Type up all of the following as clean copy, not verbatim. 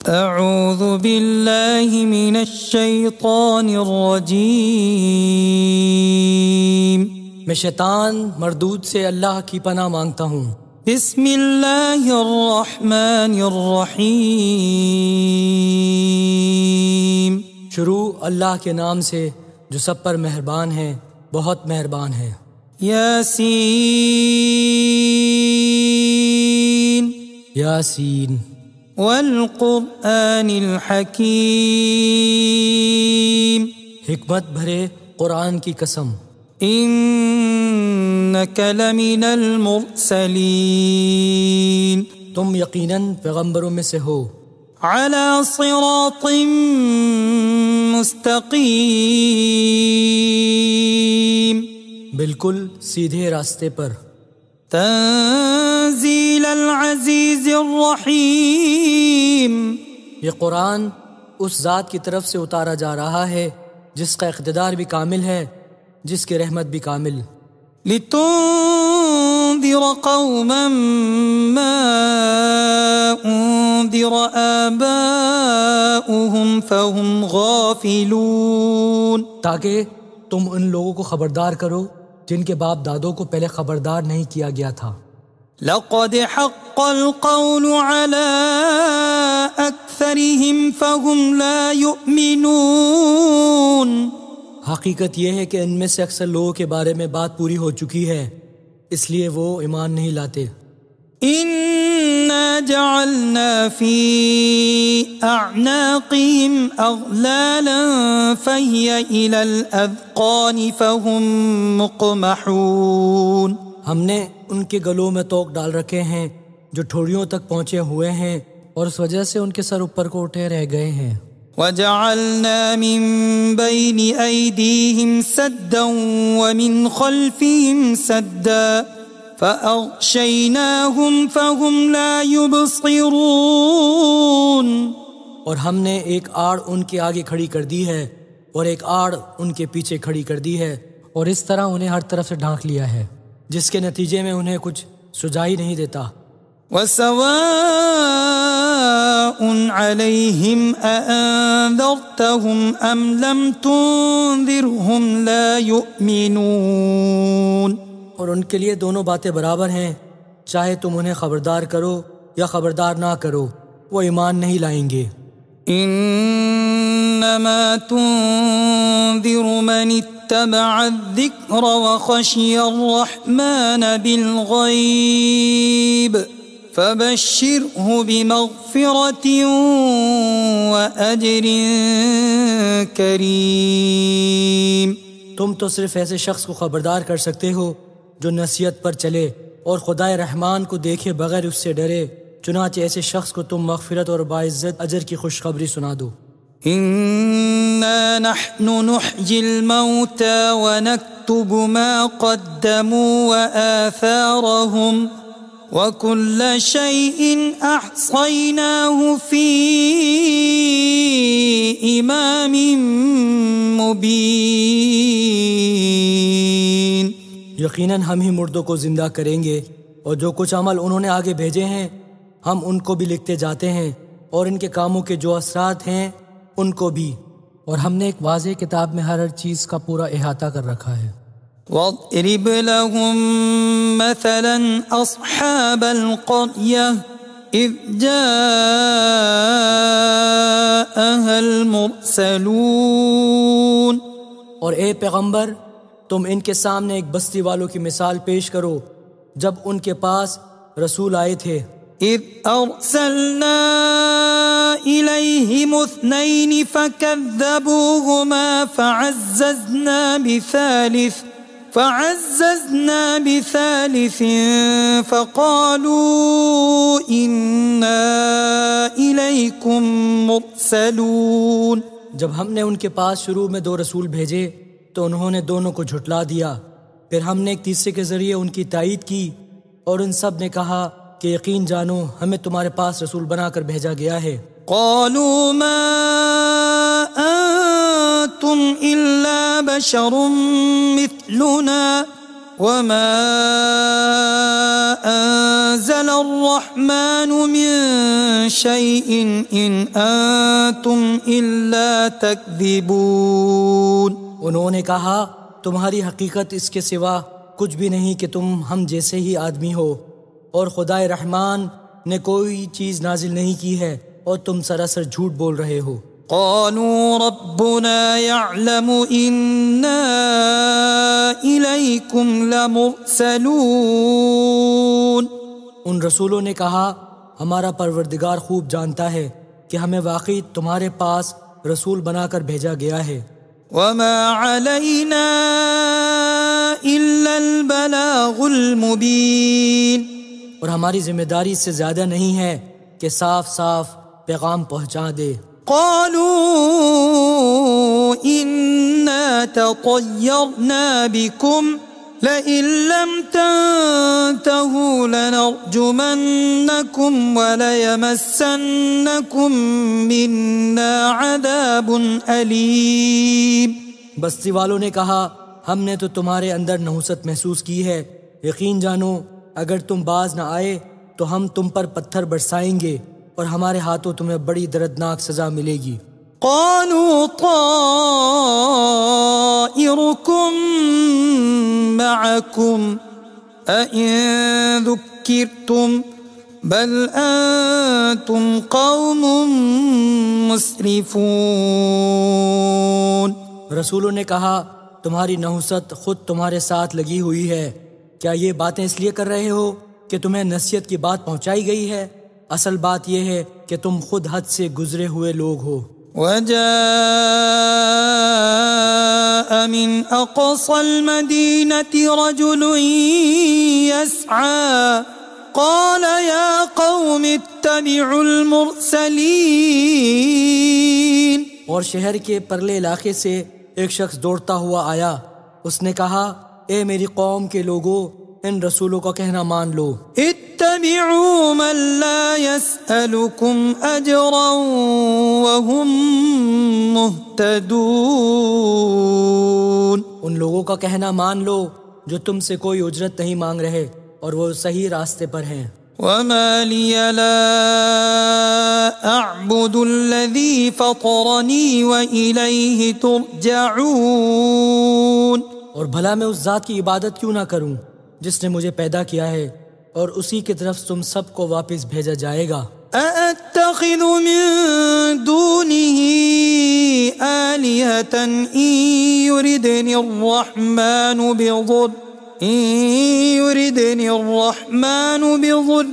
اعوذ باللہ من الشیطان الرجیم، میں شیطان مردود سے اللہ کی پناہ مانگتا ہوں۔ بسم اللہ الرحمن الرحیم، شروع اللہ کے نام سے جو سب پر مہربان ہے، بہت مہربان ہے۔ یاسین یاسین والقرآن الحکیم، حکمت بھرے قرآن کی قسم۔ انک لمن المرسلین، تم یقیناً پیغمبروں میں سے ہو۔ علی صراط مستقیم، بالکل سیدھے راستے پر۔ تنزیل العزیز الرحیم، یہ قرآن اس ذات کی طرف سے اتارا جا رہا ہے جس کا اقتدار بھی کامل ہے، جس کی رحمت بھی کامل۔ لتنذر قوما ما انذر آباؤهم فهم غافلون، تاکہ تم ان لوگوں کو خبردار کرو جن کے باپ دادوں کو پہلے خبردار نہیں کیا گیا تھا۔ لقد حق القول على اکثرهم فهم لا يؤمنون، حقیقت یہ ہے کہ ان میں سے اکثر لوگوں کے بارے میں بات پوری ہو چکی ہے، اس لیے وہ ایمان نہیں لاتے۔ انا جعلنا في اعناقهم اغلالا فهي الى الاذقان فهم مقمحون، ہم نے ان کے گلوں میں توق ڈال رکھے ہیں جو ٹھوڑیوں تک پہنچے ہوئے ہیں، اور اس وجہ سے ان کے سر اوپر کو اٹھے رہ گئے ہیں۔ وجعلنا من بين أيديهم سدا ومن خلفهم سدا فأغشيناهم فهم لا يبصرون، اور ہم نے ایک آڑ ان کے آگے کھڑی کر دی ہے اور ایک آڑ ان کے پیچھے کھڑی کر دی ہے، اور اس طرح انہیں ہر طرف سے ڈھانک لیا ہے جس کے نتیجے میں انہیں کچھ سجائی نہیں دیتا۔ وسواء عليهم أأنذرتهم أم لم تنذرهم لا يؤمنون، اور ان کے لیے دونوں باتیں برابر ہیں، چاہے تم انہیں خبردار کرو یا خبردار نہ کرو، وہ ایمان نہیں لائیں گے۔ انما تنذر من اتبع الذکر وخشی الرحمن بالغیب فبشرہ بمغفرۃ وأجر کریم۔ تم تو صرف ایسے شخص کو خبردار کر سکتے ہو جو نصیحت پر چلے اور خدائے رحمان کو دیکھے بغیر اس سے ڈرے، چنانچہ ایسے شخص کو تم مغفرت اور باعزت اجر کی خوشخبری سنا دو۔ انا نحن نحيي الموتى ونكتب ما قدموا وآثارهم وكل شيء احصيناه في امام مبين، یقیناً ہم ہی مردوں کو زندہ کریں گے، اور جو کچھ عمل انہوں نے آگے بھیجے ہیں ہم ان کو بھی لکھتے جاتے ہیں، اور ان کے کاموں کے جو اثرات ہیں ان کو بھی، اور ہم نے ایک واضح کتاب میں ہر چیز کا پورا احاطہ کر رکھا ہے۔ واضرب لهم مثلا اصحاب القرية اذ جاءها المرسلون، اور اے پیغمبر تم ان کے سامنے ایک بستی والوں کی مثال پیش کرو جب ان کے پاس رسول آئے تھے۔ اذ ارسلنا الیہم اثنین فکذبوہما فعززنا بثالث فقالوا انا الیکم مرسلون، جب ہم نے ان کے پاس شروع میں 2 رسول بھیجے تو انہوں نے دونوں کو جھٹلا دیا، پھر ہم نے ایک تیسرے کے ذریعے ان کی تائید کی، اور ان سب نے کہا کہ یقین جانو ہمیں تمہارے پاس رسول بنا کر بھیجا گیا ہے۔ قالوا ما انتم الا بشر مثلنا وما أنزل الرحمن من شيء إن أنتم إلا تكذبون۔ انہوں نے کہا تمہاری حقیقت اس کے سوا کچھ بھی نہیں کہ تم ہم جیسے ہی آدمی ہو، اور خدائے رحمان نے کوئی چیز نازل نہیں کی ہے اور تم سراسر جھوٹ بول رہے ہو۔ قالوا ربنا يعلم إنا إليكم لمرسلون۔ ان رسولوں نے کہا ہمارا پروردگار خوب جانتا ہے کہ ہمیں واقعی تمہارے پاس رسول بنا کر بھیجا گیا ہے۔ وما علينا إلا البلاغ المبين۔ اور ہماری ذمہ داری اس سے زیادہ نہیں ہے کہ صاف صاف پیغام پہنچا دے۔ قالوا إنا تطيرنا بكم لئن لم تنتهوا لنرجمنكم وليمسنكم منا عذاب أليم۔ بستی والوں نے کہا ہم نے تو تمہارے اندر نحوست محسوس کی ہے، یقین جانو اگر تم باز نہ آئے تو ہم تم پر پتھر برسائیں گے اور ہمارے ہاتھوں تمہیں بڑی دردناک سزا ملے گی۔ قالوا طائركم معكم أئن ذكرتم بل أنتم قوم مسرفون۔ رسولوں نے کہا تمہاری نحوست خود تمہارے ساتھ لگی ہوئی ہے، کیا یہ باتیں اس لیے کر رہے ہو کہ تمہیں نصیحت کی بات پہنچائی گئی ہے؟ اصل بات یہ ہے کہ تم خود حد سے گزرے ہوئے لوگ ہو۔ وجاء من أقصى المدينة رجل يسعى قال يا قوم اتبعوا المرسلين۔ اور شہر کے پرلے علاقے سے ایک شخص دوڑتا ہوا آیا، اس نے کہا اے میری قوم کے لوگوں ان رسولوں کا کہنا مان لو۔ اتبعوا من لا يسألكم أجرا وهم مهتدون۔ ان لوگوں کا کہنا مان لو جو تم سے کوئی اجرت نہیں مانگ رہے اور وہ صحیح راستے پر ہیں۔ وما لي لا أعبد الذي فطرني وإليه ترجعون۔ اور بھلا میں اس ذات کی عبادت کیوں نہ کروں جس نے مجھے پیدا کیا ہے اور اسی کی طرف تم سب کو واپس بھیجا جائے گا۔ أأتخذ من دونه آلهة إن يردني الرحمن بضر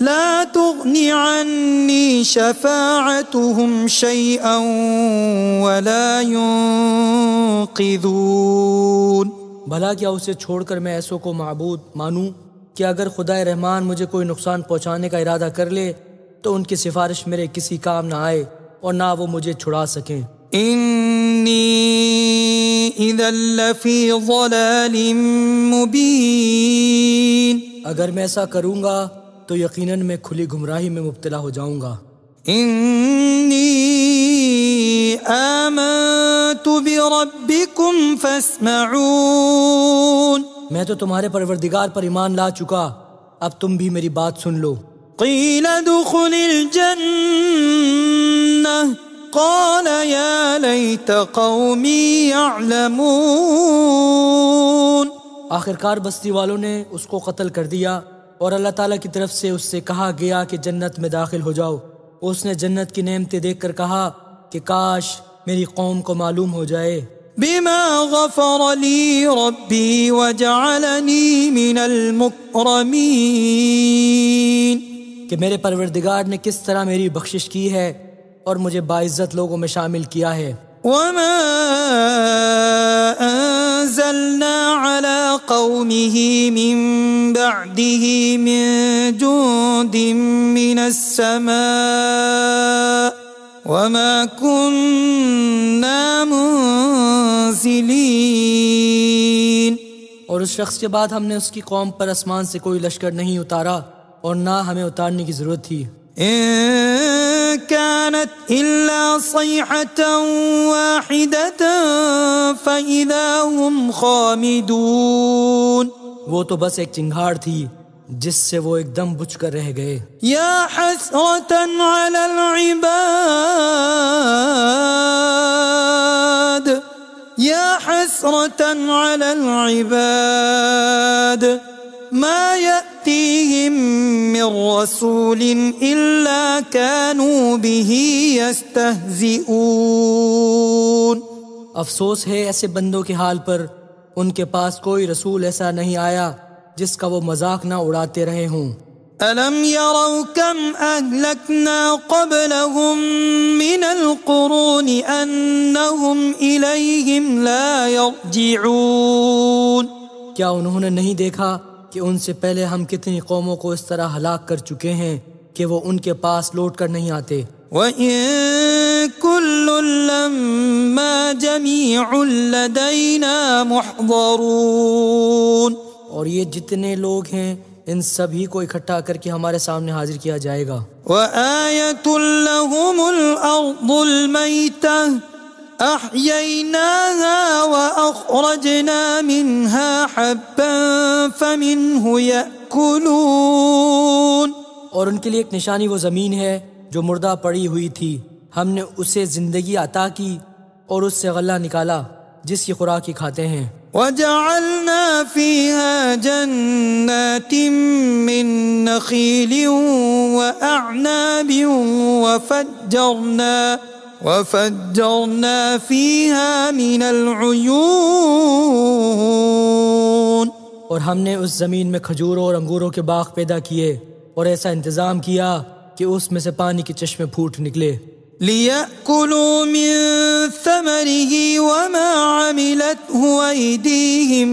لا تغني عني شفاعتهم شيئا ولا ينقذون۔ بھلا کیا اسے چھوڑ کر میں ایسوں کو معبود مانوں کہ اگر خدائے رحمان مجھے کوئی نقصان پہنچانے کا ارادہ کر لے تو ان کی سفارش میرے کسی کام نہ آئے اور نہ وہ مجھے چھڑا سکیں۔ انی اذا لفی ضلال مبین۔ اگر میں ایسا کروں گا تو یقیناً میں کھلی گمراہی میں مبتلا ہو جاؤں گا۔ انی آمنت بربکم فاسمعون۔ میں تو تمہارے پروردگار پر ایمان لا چکا، اب تم بھی میری بات سن لو۔ قیل ادخل الجنہ قال یا لیت قومی یعلمون۔ آخرکار بستی والوں نے اس کو قتل کر دیا اور اللہ تعالیٰ کی طرف سے اس سے کہا گیا کہ جنت میں داخل ہو جاؤ۔ اس نے جنت کی نعمتیں دیکھ کر کہا کہ کاش میری قوم کو معلوم ہو جائے۔ بما غفر لی ربی وجعلنی من المکرمین۔ کہ میرے پروردگار نے کس طرح میری بخشش کی ہے اور مجھے باعزت لوگوں میں شامل کیا ہے۔ وما انزلنا على قومه من بعده من جند من السماء وما كنا منزلين۔ اور اس شخص کے بعد ہم نے اس کی قوم پر آسمان سے کوئی لشکر نہیں اتارا اور نہ ہمیں اتارنے کی ضرورت تھی۔ إن كانت إلا صيحة واحدة فإذا هم خامدون. وہ تو بس ایک چنگھاڑ تھی جس سے وہ ایک دم بجھ کر رہ گئے. يا حسرة على العباد يا حسرة على العباد ما يأتيهم من رسول إلا كانوا به يستهزئون. افسوس ہے ایسے بندوں کے حال پر، ان کے پاس کوئی رسول ایسا نہیں آیا جس کا وہ مذاق نہ اڑاتے رہے ہوں. ألم يروا كم أهلكنا قبلهم من القرون أنهم إليهم لا يرجعون. کیا انہوں نے نہیں دیکھا کہ ان سے پہلے ہم کتنی قوموں کو اس طرح ہلاک کر چکے ہیں کہ وہ ان کے پاس لوٹ کر نہیں آتے. وَإِن كُلٌّ لَّمَّا جَمِيعٌ لَّدَيْنَا مُحْضَرُونَ. اور یہ جتنے لوگ ہیں ان سبھی کو اکٹھا کر کے ہمارے سامنے حاضر کیا جائے گا. وَآيَةٌ لَّهُمُ الْأَرْضُ الْمَيْتَةُ أَحْيَيْنَاهَا وَأَخْرَجْنَا مِنْهَا حَبًّا فَمِنْهُ يَأْكُلُونَ. اور ان کے لیے ایک نشانی وہ زمین ہے جو مردہ پڑی ہوئی تھی، ہم نے اسے زندگی عطا کی اور اس سے غلہ نکالا جس کی خوراک ہی کھاتے ہیں. وَجَعَلْنَا فِيهَا جَنَّاتٍ مِّن نَّخِيلٍ وَأَعْنَابٍ وَفَجَّرْنَا فِيهَا مِنَ الْعُيُونِ. اور ہم نے اس زمین میں کھجوروں اور انگوروں کے باغ پیدا کیے اور ایسا انتظام کیا کہ اس میں سے پانی کے چشمے پھوٹ نکلے. لِيَأْكُلُوا مِن ثَمَرِهِ وَمَا عَمِلَتْهُ أَيْدِيهِمْ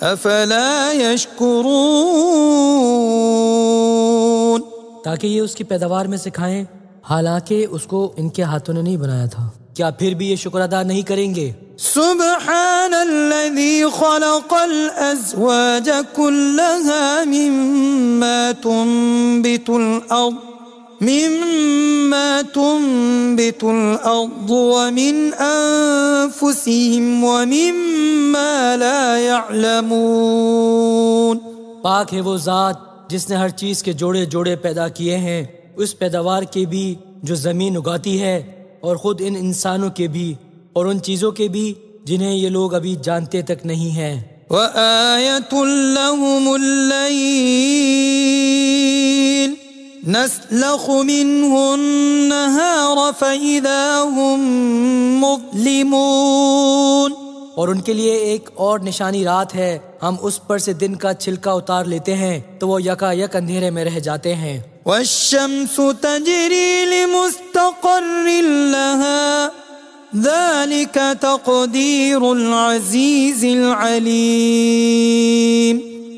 أَفَلَا يَشْكُرُونَ. تاکہ یہ اس کی پیداوار میں سے کھائیں، حالانکہ اس کو ان کے ہاتھوں نے نہیں بنایا تھا. کیا پھر بھی یہ شکر ادا نہیں کریں گے؟ سبحان الذي خلق الأزواج كلها مما تنبت الأرض ومن أنفسهم ومما لا يعلمون. پاک ہے وہ ذات جس نے ہر چیز کے جوڑے جوڑے پیدا کیے ہیں، اس پیداوار کے بھی جو زمین اگاتی ہے اور خود ان انسانوں کے بھی اور ان چیزوں کے بھی جنہیں یہ لوگ ابھی جانتے تک نہیں ہیں. وَآيَةٌ لَّهُمُ اللَّيْلُ نَسْلَخُ مِنْهُ النَّهَارَ فَإِذَا هُمْ مُظْلِمُونَ. اور ان کے لیے ایک اور نشانی رات ہے، ہم اس پر سے دن کا چھلکا اتار لیتے ہیں تو وہ یکا یک اندھیرے میں رہ جاتے ہیں. وَالشَّمْسُ تَجْرِي لِمُسْتَقَرٍّ لَّهَا ذَلِكَ تَقْدِيرُ الْعَزِيزِ الْعَلِيمِ.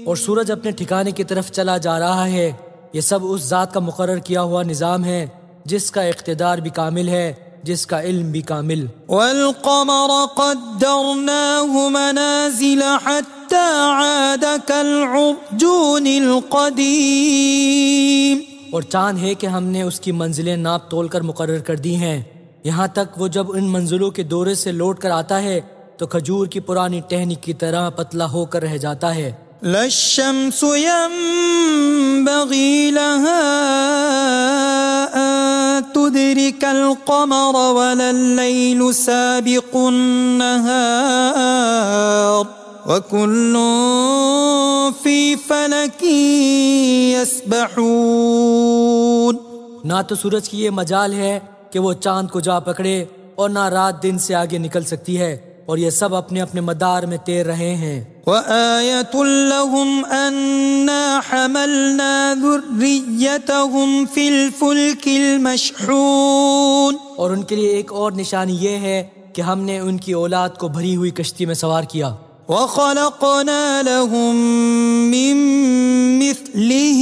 اور سورج اپنے ٹھکانے کی طرف چلا جا رہا ہے، یہ سب اس ذات کا مقرر کیا ہوا نظام ہے جس کا اقتدار بھی کامل ہے، جس کا علم بھی کامل. وَالْقَمَرَ قَدَّرْنَاهُ مَنَازِلَ حَتَّى عَادَ كَالْعُرْجُونِ الْقَدِيمِ. اور چاند ہے کہ ہم نے اس کی منزلیں ناپ تول کر مقرر کر دی ہیں، یہاں تک وہ جب ان منزلوں کے دورے سے لوٹ کر آتا ہے تو کھجور کی پرانی ٹہنی کی طرح پتلا ہو کر رہ جاتا ہے. لا الشمس ينبغي لها أن تدرك القمر ولا الليل سابق النهار وكل في فلك يسبحون. نہ تو سورج کی یہ مجال ہے کہ وہ چاند کو جا پکڑے اور نہ رات دن سے آگے نکل سکتی ہے، اور یہ سب اپنے اپنے مدار میں تیر رہے ہیں. وَآيَةٌ لَّهُمْ أَنَّا حَمَلْنَا ذُرِّيَّتَهُمْ فِي الْفُلْكِ الْمَشْحُونِ. اور ان کے لیے ایک اور نشانی یہ ہے کہ ہم نے ان کی اولاد کو بھری ہوئی کشتی میں سوار کیا. وَخَلَقْنَا لَهُم مِّن مِّثْلِهِ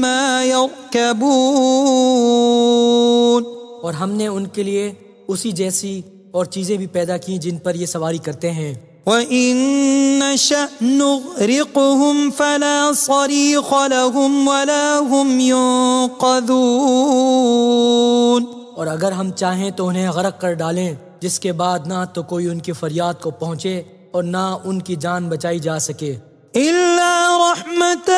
مَا يَرْكَبُونَ. اور ہم نے ان کے لیے اسی جیسی اور چیزیں بھی پیدا کی جن پر یہ سواری کرتے ہیں. وَإِن نَّشَأْ نُغْرِقْهُمْ فَلَا صَرِيخَ لَهُمْ وَلَا هُمْ يُنقَذُونَ. اور اگر ہم چاہیں تو انہیں غرق کر ڈالیں، جس کے بعد نہ تو کوئی ان کی فریاد کو پہنچے اور نہ ان کی جان بچائی جا سکے، إلا رحمة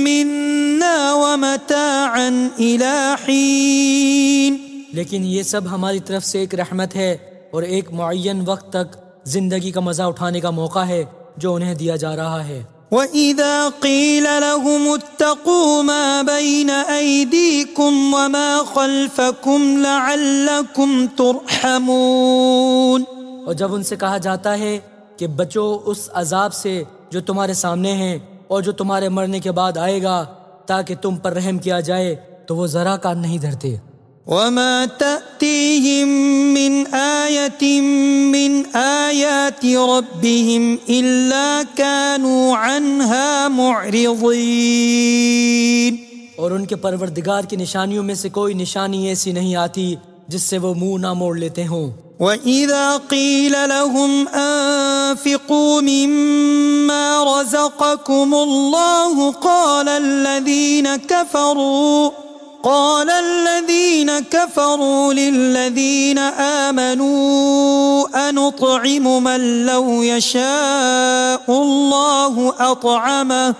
منا ومتاعا إلى حين. لیکن یہ سب ہماری طرف سے ایک رحمت ہے اور ایک معین وقت تک زندگی کا مزہ اٹھانے کا موقع ہے جو انہیں دیا جا رہا ہے۔ وَإِذَا قِيلَ لَهُمُ اتَّقُوا مَا بَيْنَ أَيْدِيكُمْ وَمَا خَلْفَكُمْ لَعَلَّكُمْ تُرْحَمُونَ، اور جب ان سے کہا جاتا ہے کہ بچو اس عذاب سے جو تمہارے سامنے ہیں اور جو تمہارے مرنے کے بعد آئے گا تاکہ تم پر رحم کیا جائے، تو وہ ذرا کان نہیں دھرتے۔ وَمَا تَأْتِيهِم مِّنْ آيَةٍ مِّنْ آيَاتِ رَبِّهِمْ إِلَّا كَانُوا عَنْهَا مُعْرِضِينَ، اور ان کے پروردگار کی نشانیوں میں سے کوئی نشانی ایسی نہیں آتی جس سے وہ منہ نہ موڑ لیتے ہوں۔ وَإِذَا قِيلَ لَهُمْ أَنفِقُوا مِمَّا رَزَقَكُمُ اللَّهُ قال الذين كفروا للذين آمنوا أنطعم من لو يشاء الله أطعمه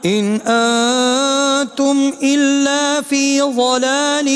إن أنتم إلا في ضلال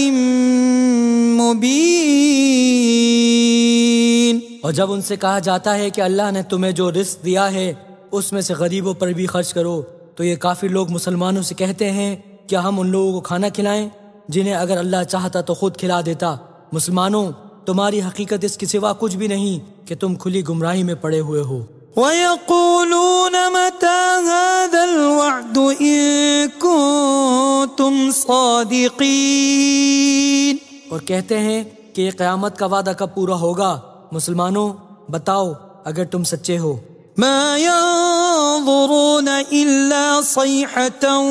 مبين۔ اور جب ان سے کہا جاتا ہے کہ اللہ نے تمہیں جو رزق دیا ہے اس میں سے غریبوں پر بھی خرچ کرو، تو یہ کافر لوگ مسلمانوں سے کہتے ہیں کیا ہم ان لوگوں کو کھانا کھلائیں جنہیں اگر اللہ چاہتا تو خود کھلا دیتا؟ مسلمانوں، تمہاری حقیقت اس کے سوا کچھ بھی نہیں کہ تم کھلی گمراہی میں پڑے ہوئے ہو۔ وَيَقُولُونَ مَتَى هَذَا الْوَعْدُ إِن كُنتُمْ صَادِقِينَ، اور کہتے ہیں کہ یہ قیامت کا وعدہ کب پورا ہوگا؟ مسلمانوں بتاؤ اگر تم سچے ہو۔ ما ينظرون إلا صيحة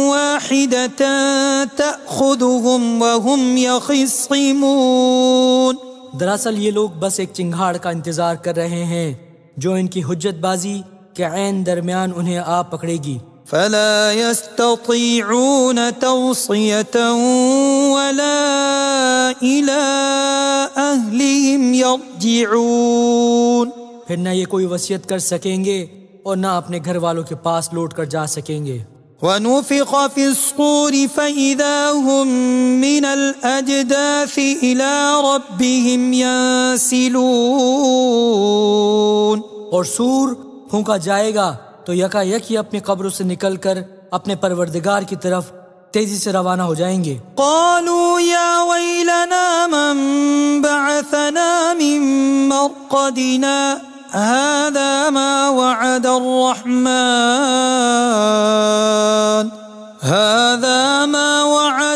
واحدة تأخذهم وهم يخصمون، دراصل یہ لوگ بس ایک چنگھاڑ کا انتظار کر رہے ہیں جو ان کی حجت بازی کے عین درمیان انہیں آ پکڑے گی۔ فلا يستطيعون توصية ولا إلى أهلهم يرجعون، پھر نہ یہ کوئی وصیت کر سکیں گے اور نہ اپنے گھر والوں کے پاس لوٹ کر جا سکیں گے۔ ونفخ في الصور فإذا هم من الأجداث إلى ربهم ينسلون، اور سور پھونکا جائے گا تو یکا یک ہی اپنی قبروں سے نکل کر اپنے پروردگار کی طرف تیزی سے روانہ ہو جائیں گے۔ قالوا يا ويلنا من بعثنا من مرقدنا هذا ما وعد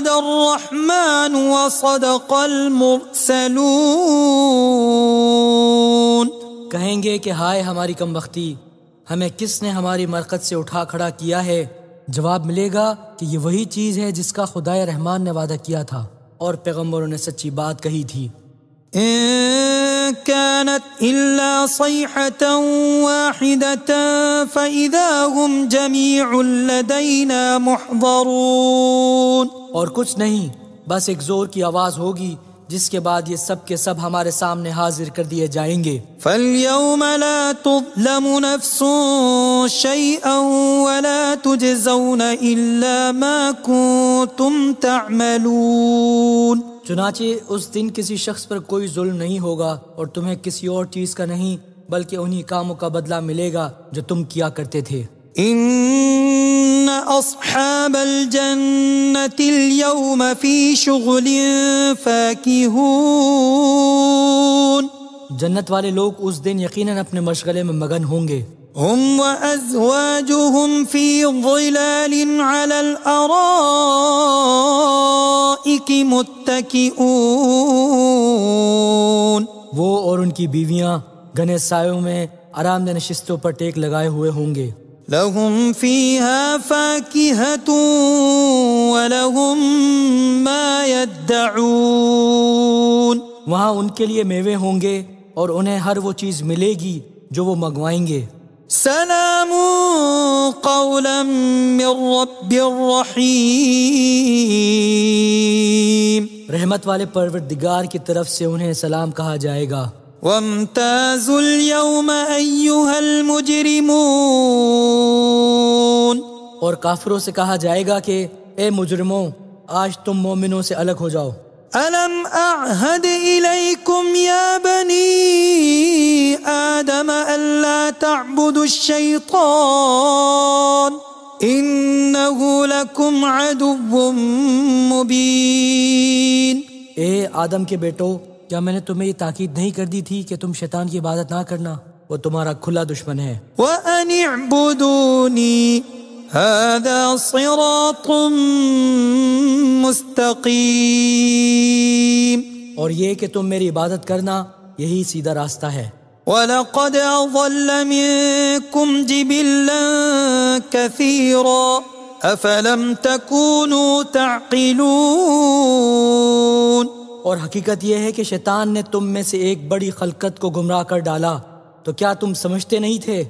الرحمن وصدق المرسلون، کہیں گے کہ ہائے ہماری کم بختی، ہمیں کس نے ہماری مرقد سے اٹھا کھڑا کیا ہے؟ جواب ملے گا کہ یہ وہی چیز ہے جس کا خدائے رحمان نے وعدہ کیا تھا اور پیغمبروں نے سچی بات کہی تھی۔ إن كانت إلا صيحة واحدة فإذا هم جميع لدينا محضرون، اور کچھ نہیں، بس ایک زور کی آواز ہوگی جس کے بعد یہ سب کے سب ہمارے سامنے حاضر کر دیے جائیں گے۔ فَالْيَوْمَ لَا تُظْلَمُ نَفْسٌ شَيْئًا وَلَا تُجْزَوْنَ إِلَّا مَا كُنتُمْ تَعْمَلُونَ، چنانچہ اس دن کسی شخص پر کوئی ظلم نہیں ہوگا اور تمہیں کسی اور چیز کا نہیں بلکہ انہی کاموں کا بدلہ ملے گا جو تم کیا کرتے تھے۔ إن أصحاب الجنة اليوم في شغل فاكهون، جنت والے لوگ اس دن یقیناً اپنے مشغلے میں مگن ہوں گے۔ هم وأزواجهم في ظلال على الأرائك متكئون، وہ اور ان کی بیویاں گھنے سایوں میں آرام دہ نشستوں پر ٹیک لگائے ہوئے ہوں گے۔ لهم فيها فاكهة ولهم ما يدعون، وہاں ان کے لیے میوے ہوں گے اور انہیں ہر وہ چیز ملے گی جو وہ منگوائیں گے۔ سلام قولا من رب رحیم، رحمت والے پروردگار کی طرف سے انہیں سلام کہا جائے گا۔ وامتازوا اليوم أيها المجرمون، اور کافروں سے کہا جائے گا کہ اے مجرموں، آج تم مومنوں سے الگ ہو جاؤ۔ ألم أعهد إليكم يا بني آدم ألا تعبدوا الشيطان إنه لكم عدو مبين۔ اے آدم کے بیٹو، کیا میں نے تمہیں یہ تاکید نہیں کر دی تھی کہ تم شیطان کی عبادت نہ کرنا؟ وہ تمہارا کھلا دشمن ہے۔ وأن اعبدوني هذا صراط مستقيم، اور یہ کہ تم میری عبادت کرنا، یہی سیدھا راستہ ہے۔ وَلَقَدْ أَضَلَّ مِنكُمْ جِبِلًّا كَثِيرًا أَفَلَمْ تَكُونُوا تَعْقِلُونَ۔ اور حقیقت یہ ہے کہ شیطان نے تم میں سے ایک بڑی خلقت کو گمراہ کر ڈالا، تو کیا تم سمجھتے نہیں تھے؟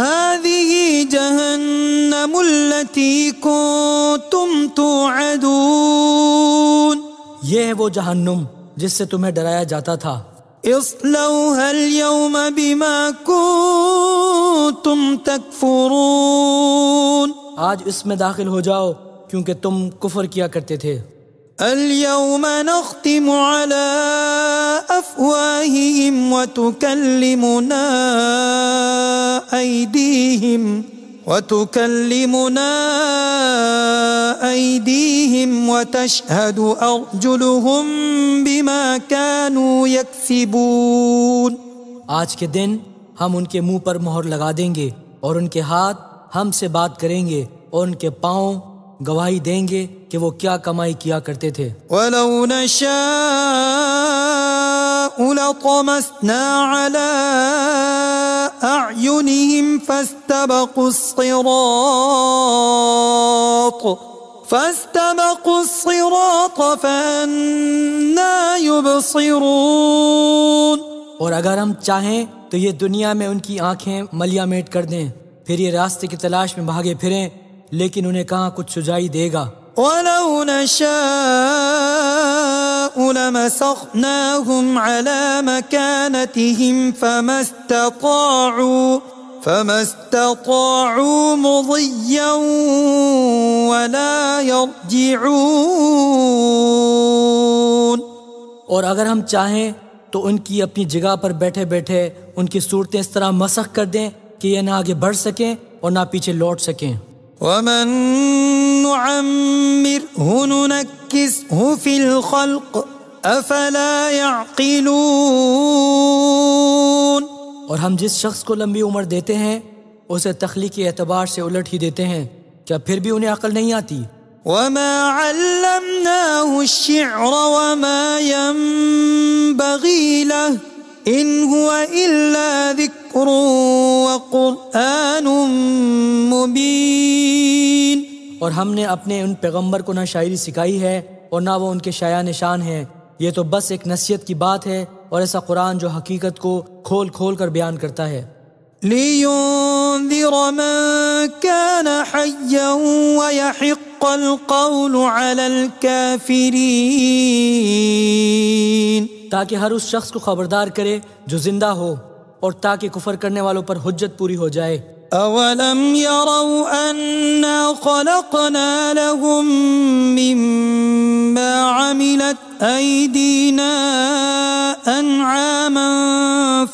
هَذِهِ جَهَنَّمُ الَّتِي كُنتُمْ تُوعَدُونَ، یہ ہے وہ جہنم جس سے تمہیں ڈرایا جاتا تھا۔ اصلوها اليوم بما كنتم تكفرون، آج اس میں داخل ہو جاؤ کیونکہ تم کفر کیا کرتے تھے۔ اليوم نختم على أفواههم وتكلمنا أيديهم وتشهد أرجلهم بما كانوا يكسبون۔ آج کے دن ہم ان کے منہ پر مہر لگا دیں گے اور ان کے ہاتھ ہم سے بات کریں گے اور ان کے پاؤں گواہی دیں گے کہ وہ کیا کمائی کیا کرتے تھے۔ وَلَوْ نَشَاءُ لَطَمَسْنَا عَلَىٰ أَعْيُنِهِمْ فَاسْتَبَقُوا الصِّرَاطَ فَأَنَّىٰ يُبْصِرُونَ۔ اور اگر ہم چاہیں تو یہ دنیا میں ان کی آنکھیں ملیا میٹ کر دیں، پھر یہ راستے کی تلاش میں بھاگے پھریں، لیکن انہیں کہاں کچھ سجائی دے گا۔ وَلَوْ نَشَاءُ لَمَسَخْنَاهُمْ عَلَىٰ مَكَانَتِهِمْ فَمَا اسْتَطَاعُوا مُضِيًّا وَلَا يَرْجِعُونَ۔ اور اگر ہم چاہیں تو ان کی اپنی جگہ پر بیٹھے بیٹھے ان کی صورتیں اس طرح مسخ کر دیں کہ یہ نہ آگے بڑھ سکیں اور نہ پیچھے لوٹ سکیں۔ وَمَن نُعَمِّرْهُ نُنَكِّسْهُ فِي الْخَلْقِ أَفَلَا يَعْقِلُونَ۔ اور ہم جس شخص کو لمبی عمر دیتے ہیں اسے تخلیقی اعتبار سے الٹ ہی دیتے ہیں، کیا پھر بھی انہیں عقل نہیں آتی؟ وَمَا عَلَّمْنَاهُ الشِّعْرَ وَمَا يَنبَغِي لَهُ إِنْ هُوَ إِلَّا ذِكْرٌ وَقُرْآنٌ مُبِينٌ۔ اور ہم نے اپنے ان پیغمبر کو نہ شاعری سکھائی ہے اور نہ وہ ان کے شایع نشان ہیں، یہ تو بس ایک نصیحت کی بات ہے اور ایسا قرآن جو حقیقت کو کھول کھول کر بیان کرتا ہے۔ لِيُنذِرَ مَن كَانَ حَيًّا وَيَحِقَّ الْقَوْلُ عَلَى الْكَافِرِينَ، تاکہ ہر اس شخص کو خبردار کرے جو زندہ ہو اور تاکہ کفر کرنے والوں پر حجت پوری ہو جائے۔ أَوَلَمْ يَرَوْا أَنَّا خَلَقْنَا لَهُم مِّمَّا عَمِلَتْ أَيْدِينَا أَنْعَامًا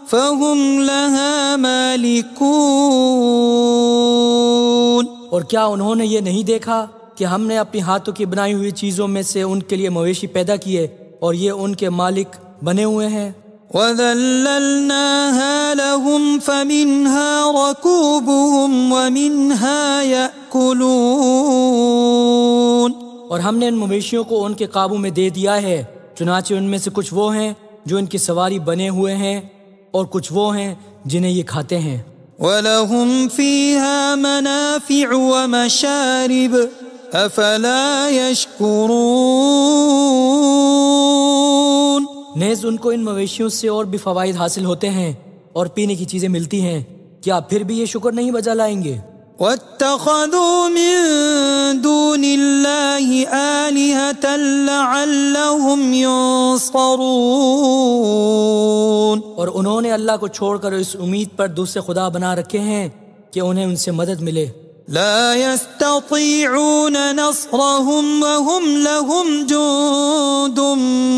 فَهُمْ لَهَا مَالِكُونَ۔ اور کیا انہوں نے یہ نہیں دیکھا کہ ہم نے اپنی ہاتھوں کی بنائی ہوئی چیزوں میں سے ان کے لیے مویشی پیدا کیے اور یہ ان کے مالک بنے ہوئے ہیں؟ وَذَلَّلْنَاهَا لَهُمْ فَمِنْهَا رَكُوبُهُمْ وَمِنْهَا يَأْكُلُونَ۔ اور ہم نے ان مویشیوں کو ان کے قابو میں دے دیا ہے، چنانچہ ان میں سے کچھ وہ ہیں جو ان کی سواری بنے ہوئے ہیں اور کچھ وہ ہیں جنہیں یہ کھاتے ہیں۔ وَلَهُمْ فِيهَا مَنَافِعُ وَمَشَارِبُ أَفَلَا يَشْكُرُونَ۔ نیز ان کو ان مویشیوں سے اور بھی فوائد حاصل ہوتے ہیں اور پینے کی چیزیں ملتی ہیں، کیا پھر بھی یہ شکر نہیں بجا لائیں گے؟ واتخذوا من دون الله آلهة لعلهم ينصرون، اور انہوں نے اللہ کو چھوڑ کر اس امید پر دوسرے خدا بنا رکھے ہیں کہ انہیں ان سے مدد ملے۔ لا يستطيعون نصرهم وهم لهم جند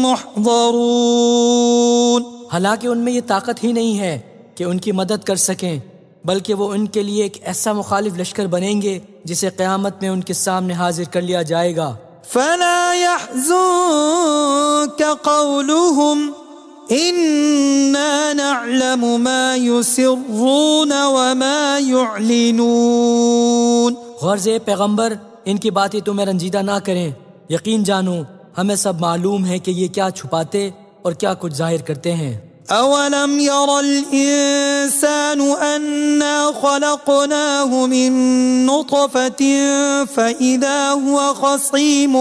محضرون، حالانکہ ان میں یہ طاقت ہی نہیں ہے کہ ان کی مدد کر سکیں، بلکہ وہ ان کے لیے ایک ایسا مخالف لشکر بنیں گے جسے قیامت میں ان کے سامنے حاضر کر لیا جائے گا۔ فلا يحزنك قولهم إنا نعلم ما يسرون وما يعلنون، غرض پیغمبر ان کی باتیں تمہیں رنجیدہ نہ کریں، یقین جانو ہمیں سب معلوم ہے کہ یہ کیا چھپاتے اور کیا کچھ ظاہر کرتے ہیں۔ أولم ير الإنسان أنا خلقناه من نطفة فإذا هو خصيم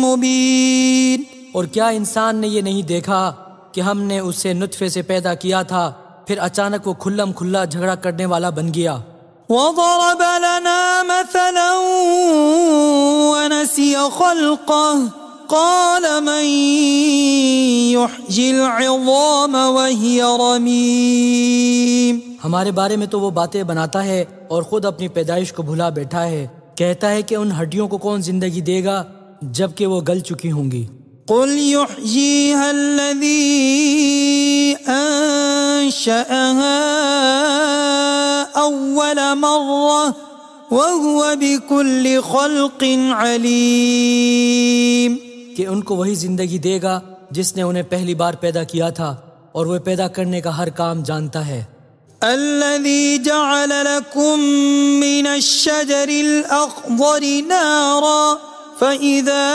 مبين، اور کیا انسان نے یہ نہیں دیکھا کہ ہم نے اسے نطفے سے پیدا کیا تھا، پھر اچانک وہ کھلم کھلا جھگڑا کرنے والا بن گیا۔ وضرب لنا مثلا ونسي خلقه قال من يحيي العظام وهي رميم، ہمارے بارے میں تو وہ باتیں بناتا ہے اور خود اپنی پیدائش کو بھلا بیٹھا ہے، کہتا ہے کہ ان ہڈیوں کو کون زندگی دے گا جبکہ وہ گل چکی ہوں گی۔ قل يحييها الذي أنشأها أول مرة وهو بكل خلق عليم، کہ ان کو وہی زندگی دے گا جس نے انہیں پہلی بار پیدا کیا تھا اور وہ پیدا کرنے کا ہر کام جانتا ہے۔ الذي جعل لكم من الشجر الأخضر نارا فإذا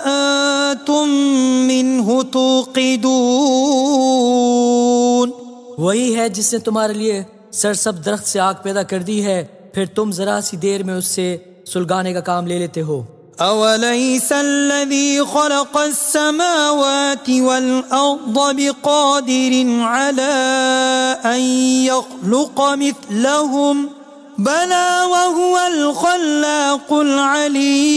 أنتم منه توقدون، وہی ہے جس نے تمہارے لیے سرسبز درخت سے آگ پیدا کر دی ہے، پھر تم ذرا سی دیر میں اس سے سلگانے کا کام لے لیتے ہو۔ أوليس الذي خلق السماوات والأرض بقادر على أن يخلق مثلهم بلى وهو الخلاق العليم،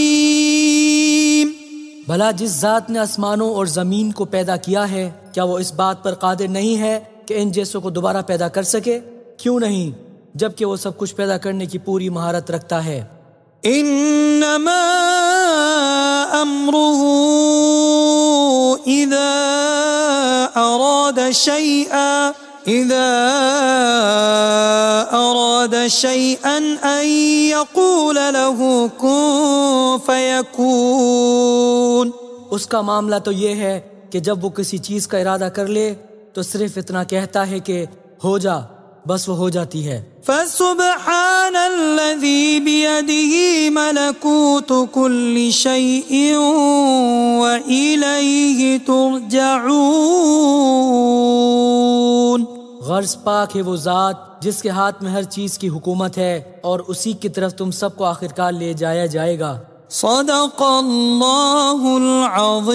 بھلا جس ذات نے آسمانوں اور زمین کو پیدا کیا ہے کیا وہ اس بات پر قادر نہیں ہے کہ ان جیسوں کو دوبارہ پیدا کر سکے؟ کیوں نہیں، جبکہ وہ سب کچھ پیدا کرنے کی پوری مہارت رکھتا ہے۔ انما امره اذا اراد شيئا ان يقول له كن فيكون، اس کا معاملہ تو یہ ہے کہ جب وہ کسی چیز کا ارادہ کر لے تو صرف اتنا کہتا ہے کہ ہو جا، بس وہ ہو جاتی ہے۔ فسبحان الذي بيده ملكوت كل شيء وإليه ترجعون، غرض پاک ہے وہ ذات جس کے ہاتھ میں ہر چیز کی حکومت ہے اور اسی کی طرف تم سب کو آخرکار لے جایا جائے گا۔ صدق اللہ العظیم۔